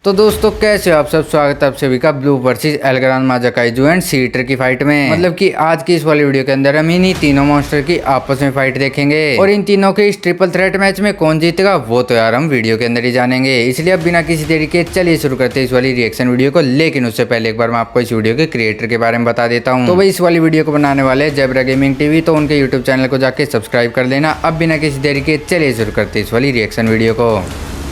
तो दोस्तों कैसे हो आप सब। स्वागत है आप सभी का ब्लू वर्सेस एल्गरान माजाकाइजू एंड सीटर की फाइट में। मतलब कि आज की इस वाली वीडियो के अंदर हम इन्हीं तीनों मॉन्स्टर की आपस में फाइट देखेंगे और इन तीनों के इस ट्रिपल थ्रेट मैच में कौन जीतेगा वो तो यार हम वीडियो के अंदर ही जानेंगे। इसलिए अब बिना किसी देरी के चलिए शुरू करते हैं इस वाली रिएक्शन वीडियो को। लेकिन उससे पहले एक बार मैं आपको इस वीडियो के क्रिएटर के बारे में बता देता हूँ। तो भाई इस वाली वीडियो को बनाने वाले जेब्रा गेमिंग टीवी, तो उनके यूट्यूब चैनल को जाके सब्सक्राइब कर लेना। अब बिना किसी देरी के चलिए शुरू करते हैं इस वाली रिएक्शन वीडियो को।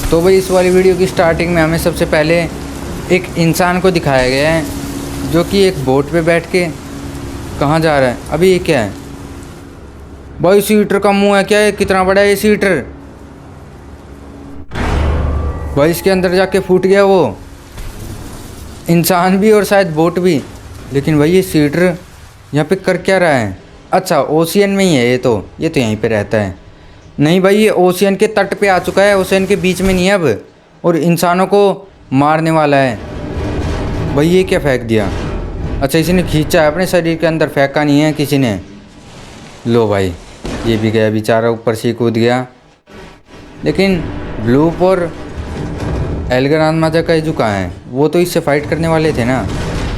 तो भाई इस वाली वीडियो की स्टार्टिंग में हमें सबसे पहले एक इंसान को दिखाया गया है जो कि एक बोट पे बैठ के कहाँ जा रहा है। अभी ये क्या है भाई, सीटर का मुंह है क्या? है कितना बड़ा है ये सीटर भाई, इसके अंदर जाके फूट गया वो इंसान भी और शायद बोट भी। लेकिन भाई ये सीटर यहाँ पे कर क्या रहा है? अच्छा ओशियन में ही है ये तो यहीं पे रहता है। नहीं भाई ये ओशियन के तट पे आ चुका है, ओशियन के बीच में नहीं है अब, और इंसानों को मारने वाला है। भाई ये क्या फेंक दिया? अच्छा इसी ने खींचा है अपने शरीर के अंदर, फेंका नहीं है किसी ने। लो भाई ये भी गया बेचारा, ऊपर से कूद गया। लेकिन ब्लूप और एल्गरान माजाकाइजू कहाँ हैं? वो तो इससे फाइट करने वाले थे ना।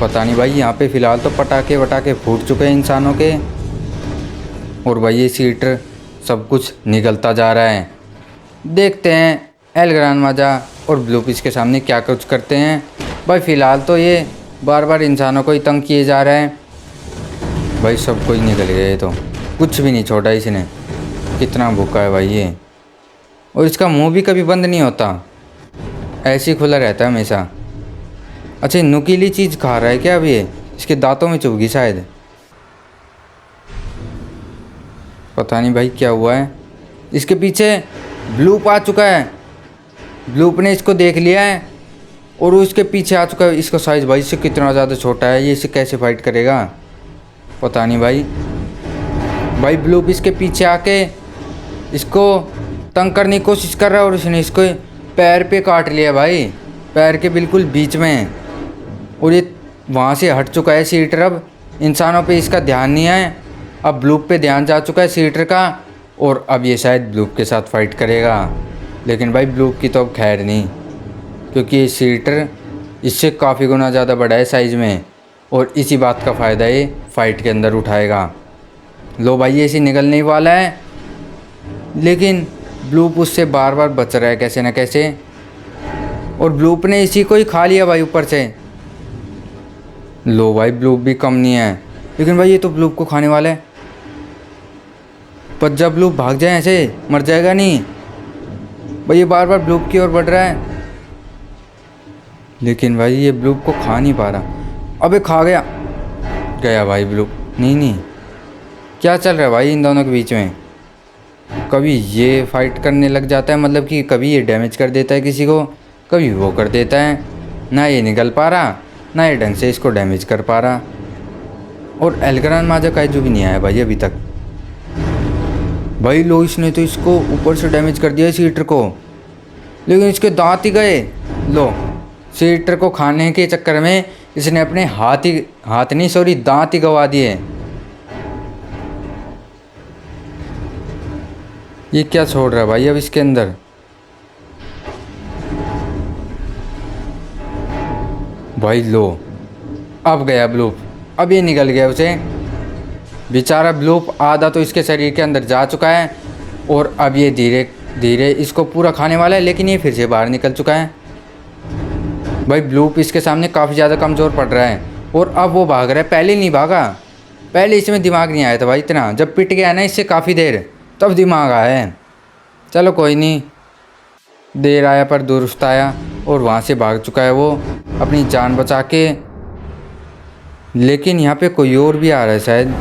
पता नहीं भाई, यहाँ पे फ़िलहाल तो पटाखे वटाखे फूट चुके हैं इंसानों के। और भाई ये सीटर सब कुछ निकलता जा रहा है। देखते हैं एल्गरान माजा और ब्लूप इसके सामने क्या कुछ करते हैं। भाई फ़िलहाल तो ये बार बार इंसानों को ही तंग किए जा रहे हैं। भाई सब कुछ निकल गया, ये तो कुछ भी नहीं छोड़ा इसने। कितना भूखा है भाई ये, और इसका मुंह भी कभी बंद नहीं होता, ऐसे ही खुला रहता है हमेशा। अच्छा नुकीली चीज़ खा रहा है क्या? अब ये इसके दांतों में चुभ गई शायद, पता नहीं भाई क्या हुआ है। इसके पीछे ब्लूप आ चुका है, ब्लूप ने इसको देख लिया है और वो इसके पीछे आ चुका है। इसका साइज़ भाई इससे कितना ज़्यादा छोटा है, ये इससे कैसे फाइट करेगा पता नहीं भाई। भाई ब्लूप इसके पीछे आके इसको तंग करने की कोशिश कर रहा है और उसने इसको पैर पे काट लिया भाई, पैर के बिल्कुल बीच में। और ये वहाँ से हट चुका है सीटर, अब इंसानों पे इसका ध्यान नहीं है, अब ब्लूप पे ध्यान जा चुका है सीटर का। और अब ये शायद ब्लूप के साथ फाइट करेगा। लेकिन भाई ब्लूप की तो अब खैर नहीं, क्योंकि ये सीटर इससे काफ़ी गुना ज़्यादा बड़ा है साइज़ में, और इसी बात का फ़ायदा ये फाइट के अंदर उठाएगा। लो भाई ये इसी निकलने ही वाला है, लेकिन ब्लूप उससे बार बार बच रहा है कैसे न कैसे, और ब्लूप ने इसी को ही खा लिया भाई ऊपर से। लो भाई ब्लूप भी कम नहीं है, लेकिन भाई ये तो ब्लूप को खाने वाला है। पर जब ब्लूप भाग जाए ऐसे मर जाएगा नहीं भाई, ये बार बार ब्लूप की ओर बढ़ रहा है। लेकिन भाई ये ब्लूप को खा नहीं पा रहा। अबे खा गया, गया भाई ब्लूप। नहीं क्या चल रहा है भाई इन दोनों के बीच में? कभी ये फाइट करने लग जाता है, मतलब कि कभी ये डैमेज कर देता है किसी को, कभी वो कर देता है। ना ये निकल पा रहा, ना ये ढंग से इसको डैमेज कर पा रहा। और एल्गरान माजाकाइजू भी नहीं आया भाई अभी तक। भाई लो इसने तो इसको ऊपर से डैमेज कर दिया सीटर को, लेकिन इसके दांत ही गए। लो सीटर को खाने के चक्कर में इसने अपने हाथ नहीं सॉरी दांत ही गंवा दिए। ये क्या छोड़ रहा है भाई अब इसके अंदर? भाई लो अब गया ब्लूप, अब ये निकल गया उसे। बेचारा ब्लूप आधा तो इसके शरीर के अंदर जा चुका है, और अब ये धीरे धीरे इसको पूरा खाने वाला है। लेकिन ये फिर से बाहर निकल चुका है। भाई ब्लूप इसके सामने काफ़ी ज़्यादा कमज़ोर पड़ रहा है, और अब वो भाग रहा है। पहले नहीं भागा, पहले इसमें दिमाग नहीं आया था भाई इतना। जब पिट गया ना इससे काफ़ी देर, तब दिमाग आया है। चलो कोई नहीं, देर आया पर दुरुस्त आया, और वहाँ से भाग चुका है वो अपनी जान बचा के। लेकिन यहाँ पे कोई और भी आ रहा है शायद।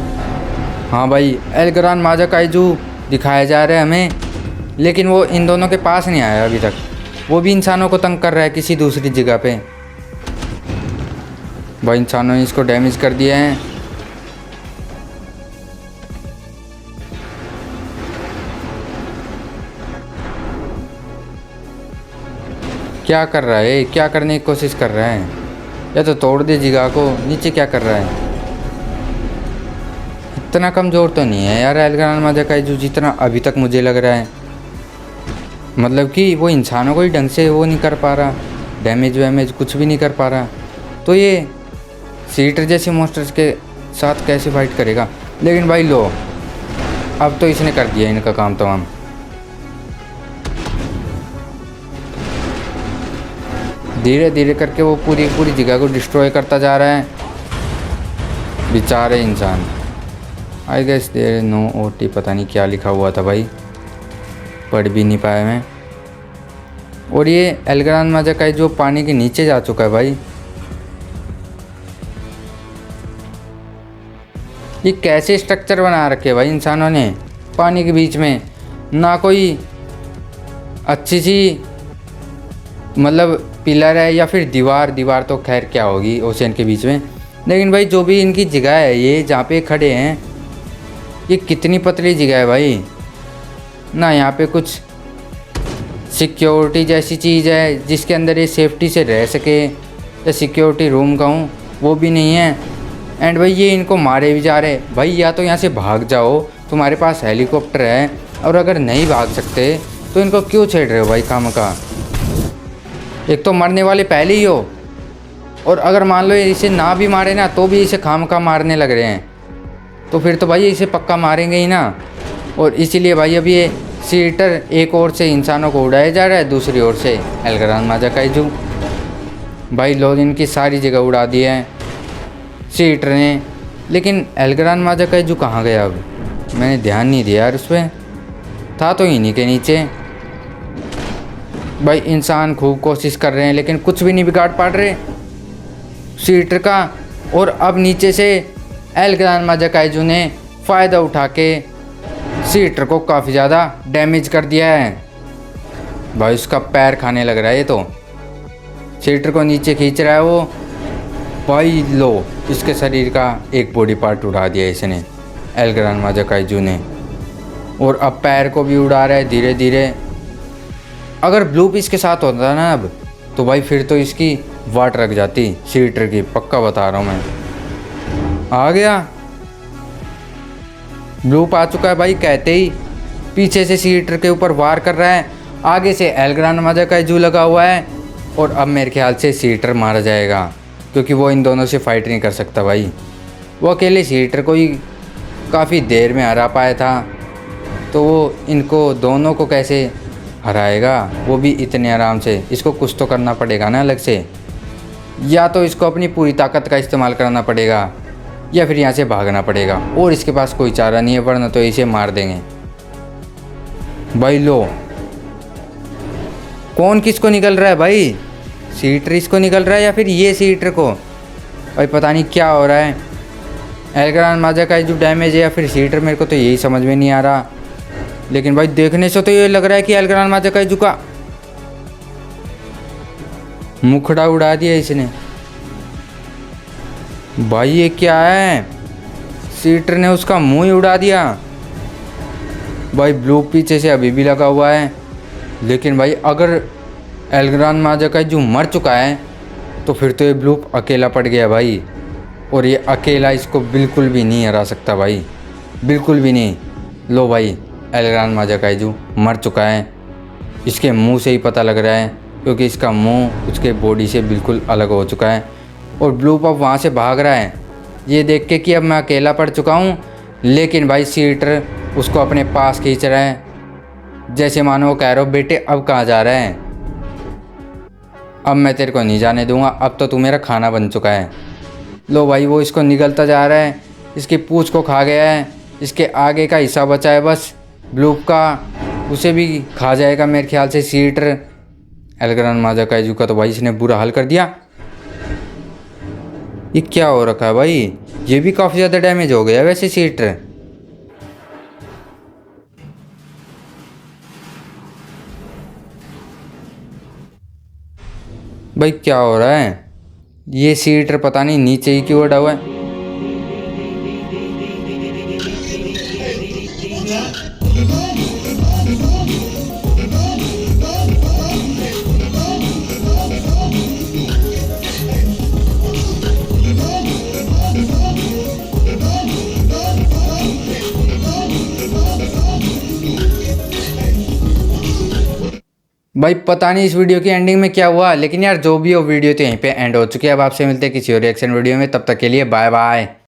हाँ भाई एल्गरान माजाकाइजू दिखाया जा रहा है हमें, लेकिन वो इन दोनों के पास नहीं आया अभी तक। वो भी इंसानों को तंग कर रहा है किसी दूसरी जगह पे। भाई इंसानों ने इसको डैमेज कर दिया है। क्या कर रहा है? क्या करने की कोशिश कर रहा है? या तो तोड़ दे जगह को। नीचे क्या कर रहा है? इतना कमज़ोर तो नहीं है यार एल्गरान माजाकाइजू जितना अभी तक मुझे लग रहा है। मतलब कि वो इंसानों को ही ढंग से वो नहीं कर पा रहा, डैमेज वैमेज कुछ भी नहीं कर पा रहा, तो ये सीटर जैसे मॉन्स्टर्स के साथ कैसे फाइट करेगा। लेकिन भाई लो, अब तो इसने कर दिया इनका काम तमाम। धीरे धीरे करके वो पूरी पूरी जगह को डिस्ट्रॉय करता जा रहा है, बेचारे इंसान। I guess there no OT, पता नहीं क्या लिखा हुआ था भाई, पढ़ भी नहीं पाया मैं। और ये एल्ग्रान माजाकाई जो पानी के नीचे जा चुका है भाई। ये कैसे स्ट्रक्चर बना रखे भाई इंसानों ने पानी के बीच में, ना कोई अच्छी सी मतलब पिलर है या फिर दीवार तो खैर क्या होगी ओशियन के बीच में। लेकिन भाई जो भी इनकी जगह है, ये जहाँ पे खड़े हैं, ये कितनी पतली जगह है भाई ना। यहाँ पे कुछ सिक्योरिटी जैसी चीज़ है जिसके अंदर ये सेफ्टी से रह सके, या सिक्योरिटी रूम कहूँ, वो भी नहीं है। एंड भाई ये इनको मारे भी जा रहे भाई। या तो यहाँ से भाग जाओ, तुम्हारे पास हेलीकॉप्टर है, और अगर नहीं भाग सकते तो इनको क्यों छेड़ रहे हो भाई काम का। एक तो मरने वाले पहले ही हो, और अगर मान लो इसे ना भी मारे ना तो भी इसे खाम खा मारने लग रहे हैं, तो फिर तो भाई इसे पक्का मारेंगे ही ना। और इसीलिए भाई अब ये सीटर एक ओर से इंसानों को उड़ाया जा रहा है, दूसरी ओर से एल्ग्रान माजाकाइजू। भाई लोग इनकी सारी जगह उड़ा दी है सीटर ने। लेकिन एल्ग्रान माजाकाइजू कहाँ गया अब, मैंने ध्यान नहीं दिया यार उस पर, था तो इन्हीं के नीचे। भाई इंसान खूब कोशिश कर रहे हैं लेकिन कुछ भी नहीं बिगाड़ पा रहे सीटर का। और अब नीचे से एल्ग्रान माजाकाइजू ने फ़ायदा उठा के सीटर को काफ़ी ज़्यादा डैमेज कर दिया है भाई। उसका पैर खाने लग रहा है, ये तो सीटर को नीचे खींच रहा है वो भाई। लो, इसके शरीर का एक बॉडी पार्ट उड़ा दिया इसने एल्ग्रान माजाकाइजू ने, और अब पैर को भी उड़ा रहा है धीरे धीरे। अगर ब्लू पीस के साथ होता ना अब, तो भाई फिर तो इसकी वाट रख जाती सीटर की, पक्का बता रहा हूँ मैं। आ गया ब्लूप, आ चुका है भाई। कहते ही पीछे से सीटर के ऊपर वार कर रहा है, आगे से एल्ग्रान माजाकाइजू लगा हुआ है। और अब मेरे ख्याल से सीटर मारा जाएगा, क्योंकि वो इन दोनों से फाइट नहीं कर सकता भाई। वो अकेले सीटर को ही काफ़ी देर में हरा पाया था, तो वो इनको दोनों को कैसे हराएगा, वो भी इतने आराम से। इसको कुछ तो करना पड़ेगा ना अलग से, या तो इसको अपनी पूरी ताकत का इस्तेमाल करना पड़ेगा, या फिर यहाँ से भागना पड़ेगा। और इसके पास कोई चारा नहीं है, वरना तो इसे मार देंगे भाई। लो, कौन किसको निकल रहा है भाई, सीटर इसको निकल रहा है या फिर ये सीटर को, भाई पता नहीं क्या हो रहा है। एल्ग्रान माजाकाइजू डैमेज है या फिर सीटर, मेरे को तो यही समझ में नहीं आ रहा। लेकिन भाई देखने से तो ये लग रहा है कि एल्ग्रान माजाकाइजू का मुखड़ा उड़ा दिया इसने भाई। ये क्या है, सीटर ने उसका मुंह ही उड़ा दिया भाई। ब्लू पीछे से अभी भी लगा हुआ है। लेकिन भाई अगर एल्ग्रान माजाकाइजू मर चुका है तो फिर तो ये ब्लू अकेला पड़ गया भाई। और ये अकेला इसको बिल्कुल भी नहीं हरा सकता भाई, बिल्कुल भी नहीं। लो भाई, एल्ग्रान माजाकाइजू मर चुका है। इसके मुंह से ही पता लग रहा है, क्योंकि इसका मुंह उसके बॉडी से बिल्कुल अलग हो चुका है। और ब्लू पप वहाँ से भाग रहा है ये देख के कि अब मैं अकेला पड़ चुका हूँ। लेकिन भाई सीटर उसको अपने पास खींच रहा है, जैसे मानो वो कह रहा हो बेटे अब कहाँ जा रहा है, अब मैं तेरे को नहीं जाने दूंगा, अब तो तू मेरा खाना बन चुका है। लो भाई, वो इसको निगलता जा रहा है, इसकी पूँछ को खा गया है। इसके आगे का हिस्सा बचा है बस ब्लूप का, उसे भी खा जाएगा मेरे ख्याल से सीटर। एल्ग्रान माजाकाइजू का तो भाई इसने बुरा हाल कर दिया। ये क्या हो रखा है भाई, ये भी काफ़ी ज़्यादा डैमेज हो गया वैसे सीटर। भाई क्या हो रहा है, ये सीटर पता नहीं नीचे ही क्यों अड़ा हुआ है। भाई पता नहीं इस वीडियो की एंडिंग में क्या हुआ, लेकिन यार जो भी हो वीडियो तो यहीं पे एंड हो चुकी है। अब आपसे मिलते हैं किसी और रिएक्शन वीडियो में, तब तक के लिए बाय बाय।